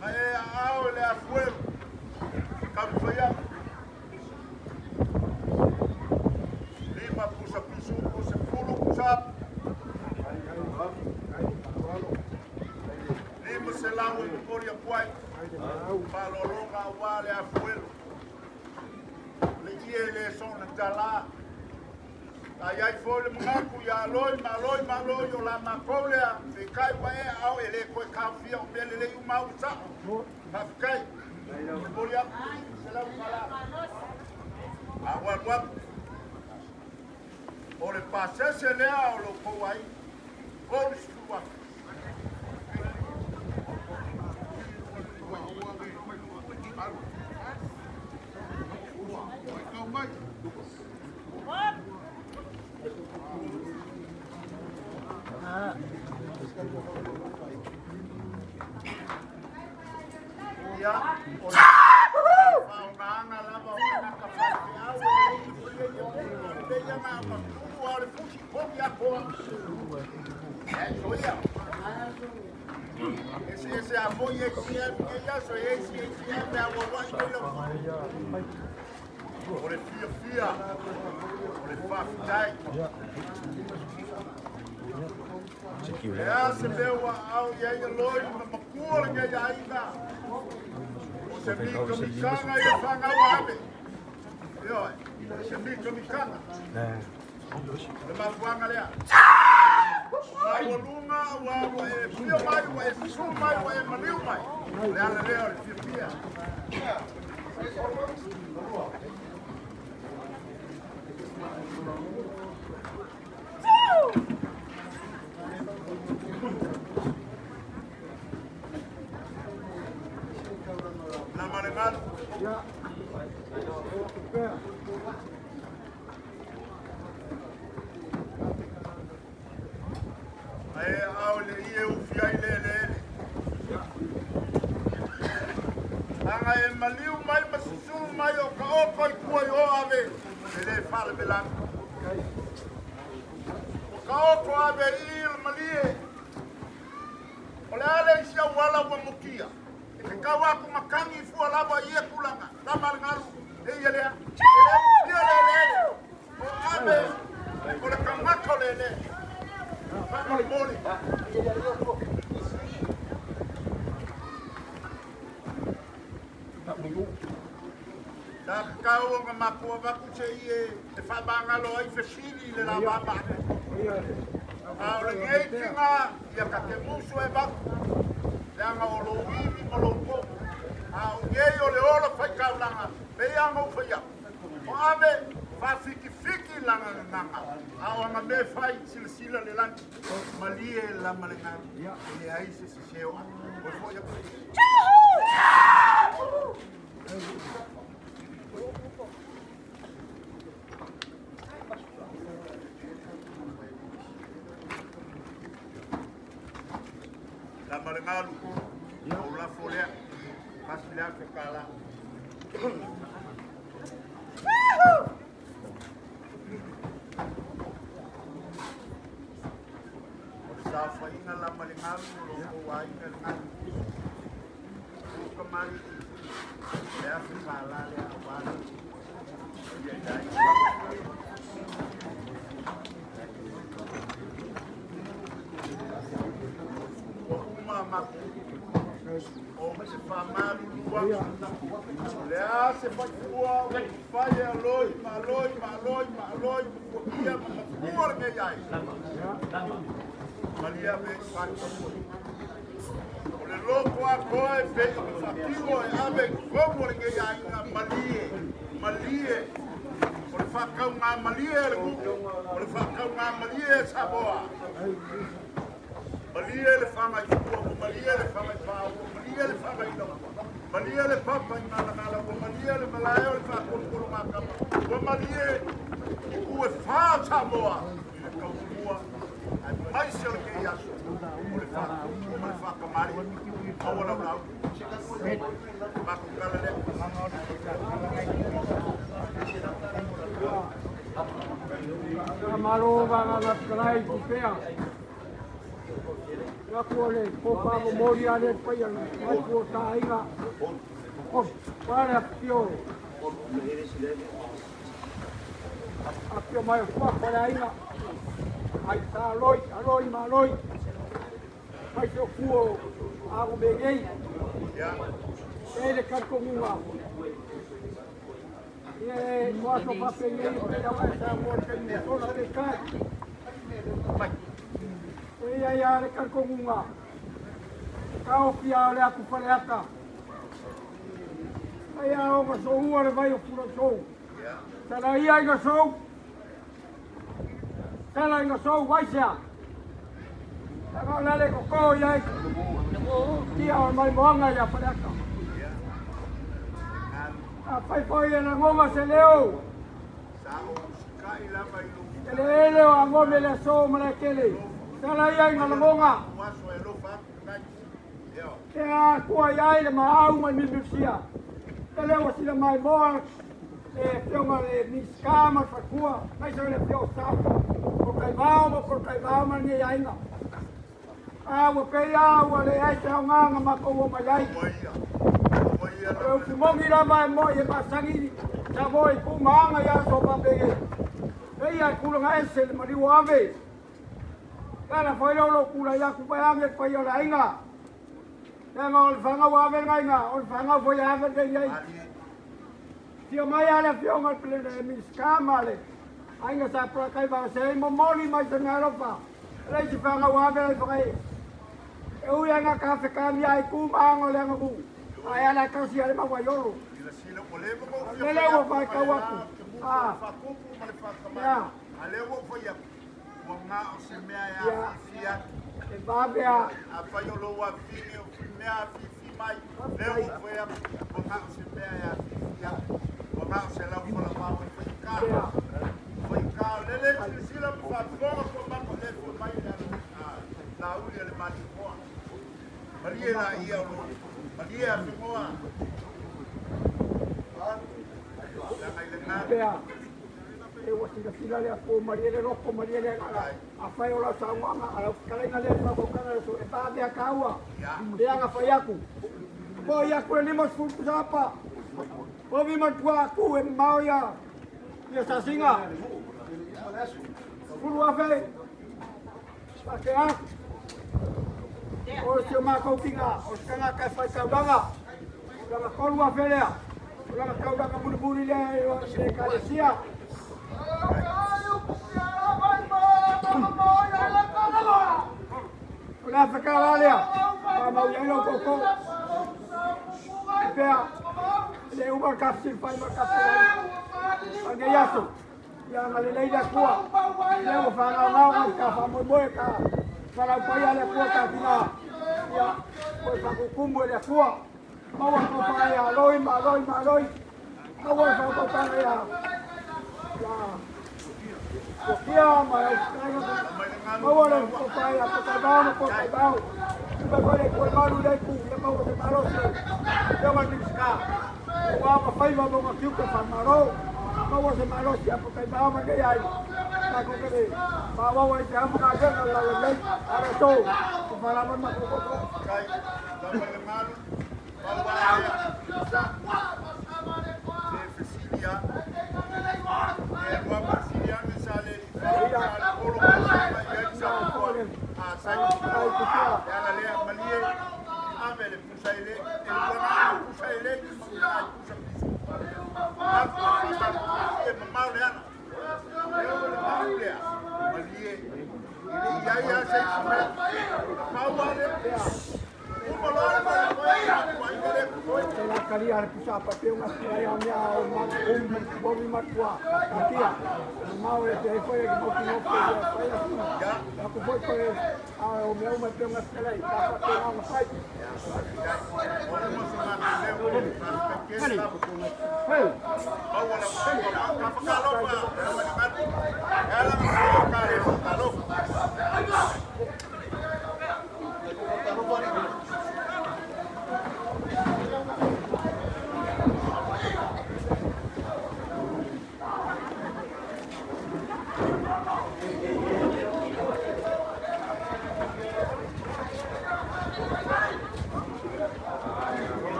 Aí ao le afuero. Como foi a? Lima puxa piso, puxa pulo, puxa. Lima se lavo de coria puai. Palolonga wale afuelo. Le ie le son tala. Ai foi le ngaku ya loi maloi o la makolea. Se kai wae au ele ko kafia o bele le uma usa. Pa kai. Bolia se la fala. Agua. O le pase se le au lo ko ai. O stua. Ya, esse avô e esse já sou esse é avô olha fia olha faftai se meu ao e aí loi na macura que ainda se me camicanga e fanga o ave eu se me camicanga le mafuanga lea o lunga o e fia mai o e su mai o e maniu mai le ala lea o fia na marengal ai au le ie u fia le anga e maliu mai masusu mai o ka o koi kuai o ave ele fala belan o ka o ko ave il malie ole ale sia wala wa mukia e ka wa ku makangi fu ala wa ie kulanga la maringalu e ele o ave o le kamako le vamos moli da kau nga mapua vaku che ie te fa bangalo ai fesili le la baba a o le ngei tinga ia ka te musu e vaku le anga o lo iwi ave fafiki langa nanga au anga me fai sila le lan malie la malenga le ai se seo o foi ya la malenga lu la folia pasila ke kala Safainga la malingalu loko wainga ngan kemari ya sekala ya awan ya dai mama o se famalu luwa ya se fakua faya loi maloi ia por me yai Malia me fato. Ole loco a coi pe fatigo e ave como que ya ina malie. Ole faca uma malie, ole faca uma malie saboa. Malie le fama ki ko malie le fama pau, malie le fama ino. Malie le papa ina na malie le malaio le fa ko ma kama. Ko malie ki ku e fa saboa. Ko mua mais se que ia o faca mari awala na ma ko kala le Amaro banga na trai kupea. Ya kole ko pa mo mori ale pa ya mai ko tainga. O para pio. Apio mai ko para inga. Ai ta aloi. Mai se fuo ago begei. ya Ele carcomunga. E quatro papelei para mais a morte de toda a pecado. E aí a carcomunga. Cao pia le aku pareata. Aí a o so ua vai o puro show. Tara ia ga show. Tala inga sou waisa. Tanga nale ko yai. Kia o mai moanga ya paraka. A pai na ngoma se leo. sa o kai la mai lu Ele o ngome le so mala kele. Tala ia inga ngonga. waso e lo fa nai yo Ke a kua yai le maau mai minusia. Ele o sila mai moa. E fioma le miskama fakua. Mai so le fio sa. Por caivao mani ainga. Awa pei awa le ai te nganga mako o mai. moia Eu kumongi la mai mo e pasangi. Ta voi ku manga ya so pa pege. Ei ai kula ngai se le mari wave. Kana foi lo kula ya ku pai ame pai o ainga. Nga ol fanga wave nga ol fanga foi ave de ai. Tio mai ala fionga plena miskama le. Ainga sa pra kai va se mo moli mai te ngaropa. Lei te fanga wa be ai. Eu ia nga kafe kami ai ku mango le ngabu. Ai ala ka si ale ma wa yolo. ila sila ko le mo Lele wo vai ka wa ku. Ah. fa ko male fa ka Ya. ale wo fo ya mo nga o se mea Ya. ya fia E va be a a fa yo lo wa fini o mea fi mai le wo fo ya mo nga o se mea ya fia mo nga o se la fo la pa o fo ka ya. foi cá, lele sila fa fora ko ma ko le ko mai na u le mali ko Maria la ia lo Maria fi moa la mai le na Be a. E wo si ka le ko Maria le roko Maria le ala. A fai ola sa nganga ala kala nga le pa ko kana so e pa be a kawa. Be nga fa yaku. Bo yaku le mo fu sapa. Bo vi ma tua ku e mau ya. Ya sa singa. Fulu afe. Pake a. O se ma ko kinga, o se nga ka fai ka danga. Danga ko lu afe le. Danga ka danga bulu le o se ka sia. Una feca la lea. Ma mau ya lo ko ko. Pea. le uma kapsil pai makapsil pag yaso yang ngalilay na kuha yang ufangaw ka famoy ka para paya le kuha ka tina ya ko pakukumbo le kuha mawa ko paya aloy mawa ko paya ya Sofia, mas mawa ko paya ko kadao Bagole ko malu dai ku le mau se malo se yo ma niska wa ma fai ma ma kiu ka fa maro mau se malo se apo kai ba ma kai ai ta ko ke ba wa wa ja ma ga na la le ara to ko fa la ma ko kai da le malu ba wa Sicilia e wa Sicilia ne sale ko lo sai yana le malie amele pusaile el pusaile e mamau le ana malie ya ya sei mawale la kaliar pisa pa te una ya mia bobi matwa atia mau e te foi que mo que foi ya ko foi o meu me tem uma escala e tá pa te uma sai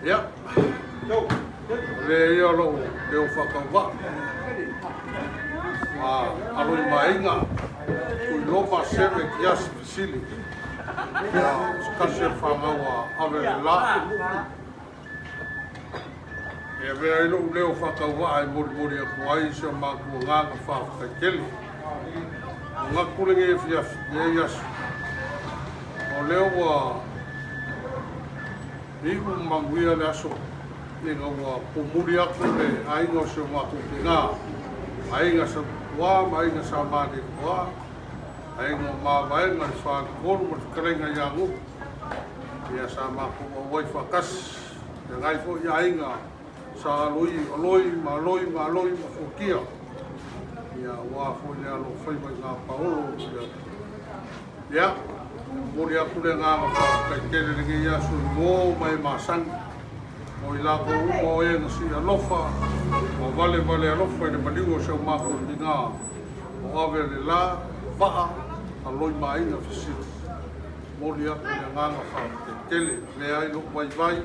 Ya. Le ia lo leo whakawa. Aloi mainga. Kui loma seme ki asi pisili. Skase whangawa ave la. E vea ilo leo whakawa ai mori a kuai se maku nganga whakakeli. Ngā kuringe e whiafi, e yasu. O leo wa iku manguia le aso. Ni ngā pomuri aku le ainga se maku ki ngā. Ainga sa kua, ainga sa mani kua. Ainga mā vaenga ni whakakoru ma tukarenga i angu. Ia sa maku o wai whakas. E ngai fo i ainga sa aloi ma whukia. Ia wā fo i alo whaimai ngā paolo. Ia, mori aku le ngā kai kere ringi ia sui mō mai māsangi. O i lako umo o e ngasi alofa. O vale alofa i le maniwa seu mako i ngā. O ave le la, waa, aloi maina fisiti. Mori aku le ngā kai kele, le aino vai.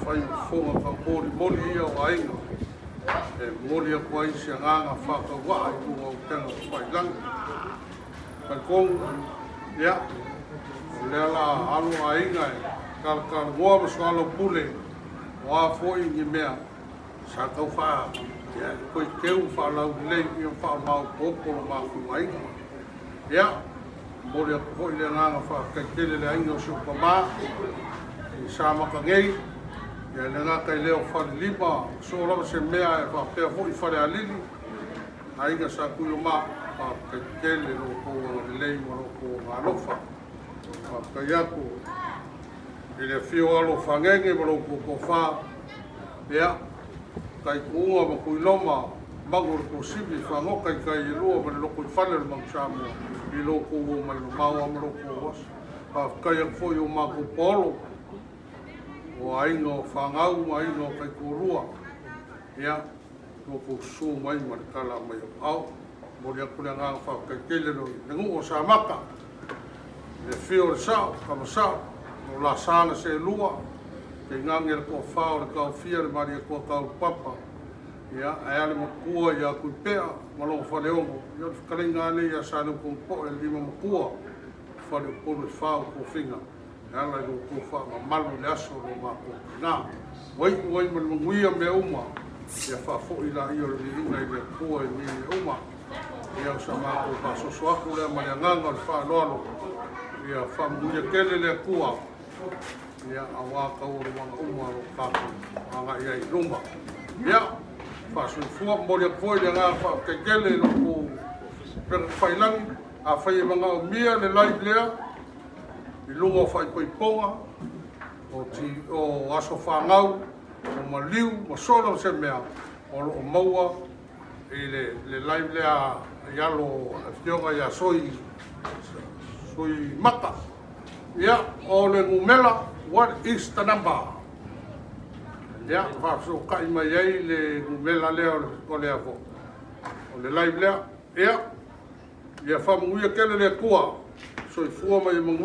Whai whonga ka mori ia o ainga. E mori aku ai si nganga whakawaa i kunga o tenga whailangi. Kai kongu, ia, le ala alo ainga e, kar ngoa masualo pule, o a fwoi ngi mea, sa kau whaa, ia, koi keu whalau lei i o wha mau popolo maa kunga ainga. Ia, mori aku hoi le nganga whakaikele le ainga o siupa maa, i sa maka ngei, ia le ngā kai leo whare lima, so lama se mea e whapea hoi whare alili, ainga sa kuyo maa, whakaikele no kou lei mo no kou ngā lofa. Kai aku, i le whio alo whangenge mo no kou ko wha, ia, kai kuunga ma kui loma, magor ko sibi, whangokai kai i lua ma le loko i whale le mangsamo, i loko o mai no maua ma loko was. Kai aku fo i o mako polo, o ainga o whangau ma ainga o kai korua. Ia, loko su mai ma le kala mai o au. Mori aku le ngā whakaikele no i ngu o sa maka. Le whio le sao, kama sao, no la sana se lua. Ke ngange le kua whao le kau fia le mari e kua kau papa. Ia, e ale makua i a kui pea, malongo whale ongo. Ia le whakaringa ane i a sa le kua po e lima makua. Whale o pono i whao kua whinga. E ala i lo kua wha ma malu le aso lo mako. Nā, wai ma le manguia me uma. Ia whafo i la i o le inga i le kua i me uma. Ia sa mako pa soso aku lea ma le nganga le wha loalo. Ia whamuia kele lea kua. Ia awa kauru wanga uma o kaku. Anga ia i rumba. Ia, whasui fua mori a koi le ngā whakekele no ko pera whailangi. A whai e mga o mia le lai lea. I lunga whai koi ponga. O aso whangau. O maliu, ma sola se mea. O maua. I le lai lea ialo fionga ia soi mata. Ia, o le ngumela, what is the number? Ia, whaaso kai mai ei le ngumela lea o le afo. O le lai lea, ia, ia whamunguia kele le kua. Soi fua mai manguia.